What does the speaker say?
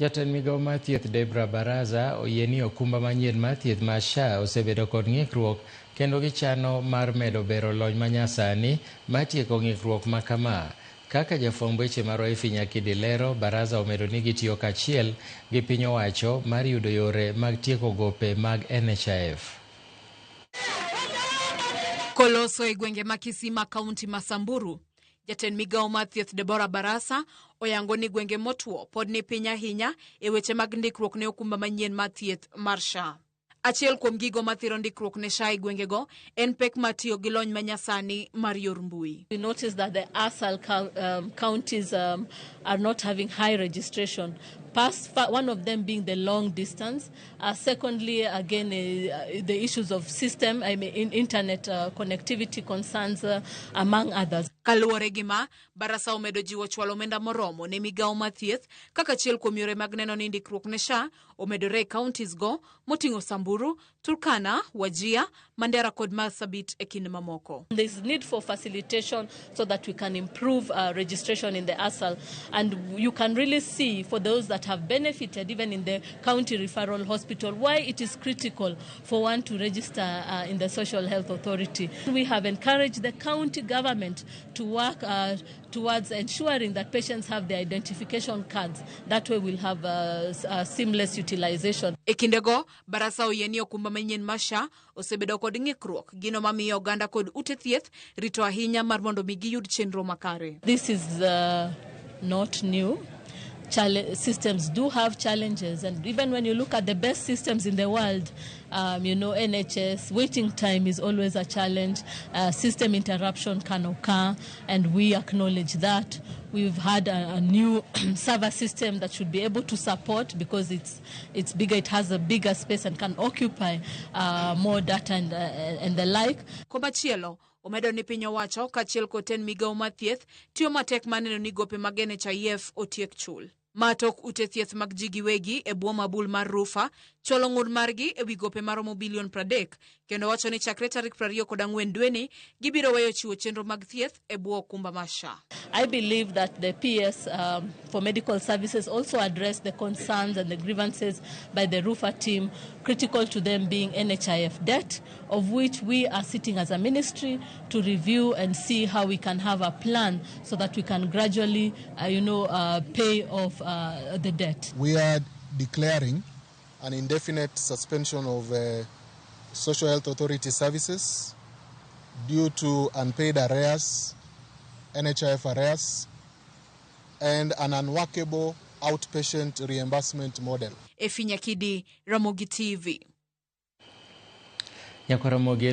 Jatend migao mar thieth Debra Barasa oyie ni okumba manyien mar thieth mar SHA osebedo kod ng'ikruok kendo gichano mar medo bero lony manyasani mar tieko ng'ikruok ma kama. Kaka jafwamb weche marwa Nyakidi lero, Barasa omedo ni gitiyo kachiel gi piny owacho mar yudo yore mag tieko gope mag NHIF. Koloso e gwenge ma Kisima kaunti ma Samburu, Jatend migao mar thieth Debra Barasa oyango ni gwenge motuo pod ni piny ahinya e weche mag ndikruok ne okumba manyien mar thieth mar SHA. Achiel kuom gigo mathiro ndikruok ne SHA e gwengego en pek matiyo gi lony manyasani mar yor mbui. We noticed that the ASAL counties are not having high registration. One of them being the long distance. Secondly, again, the issues of system, internet connectivity concerns, among others. Kaluwore gi ma, Barasa omedo jiwo chwalo omenda moromo ne migao mar thieth kaka achiel kuom yore mag neno ni ndikruok ne SHA omedore e counties go moting'o Samburu, Turkana, Wajir, Mandera kod Marsabit e kind mamoko. There is need for facilitation so that we can improve registration in the ASAL, and you can really see for those that have benefited even in the county referral hospital why it is critical for one to register in the Social Health Authority. We have encouraged the county government to work towards ensuring that patients have their identification cards. That way we'll have seamless utilization. E kindego, Barasa oyie ni okumba manyien mar SHA osebedo kod ng'ikruok gino mamiyo oganda kod ute thieth rito ahinya mar mondo mi giyud chenro makare. This is not new. Systems do have challenges, and even when you look at the best systems in the world, NHS, waiting time is always a challenge. System interruption can occur, and we acknowledge that. We've had a new server system that should be able to support, because it's bigger, it has a bigger space and can occupy more data and the like. Komachielo, omedo ni piny owacho kachiel koten migao mar thieth tiyo matek maneno ni gope mag NHIF otiek chul. Matok ute thieth mag ji giwegi e bwo mabul mar rufa chwalo ng'ur margi e wi gope maromo bilion 30, kendo wacho ni chakre tarik 24 dweni gibiro weyo chiwo chenro mag thieth e bwo okumba mar SHA. I believe that the PS for medical services also address the concerns and the grievances by the RUFA team, critical to them being NHIF debt, of which we are sitting as a ministry to review and see how we can have a plan so that we can gradually, pay off the debt. We are declaring an indefinite suspension of Social Health Authority services due to unpaid arrears, NHIF arrears, and an unworkable outpatient reimbursement model. Nyakidi, Ramogi TV. Ramogi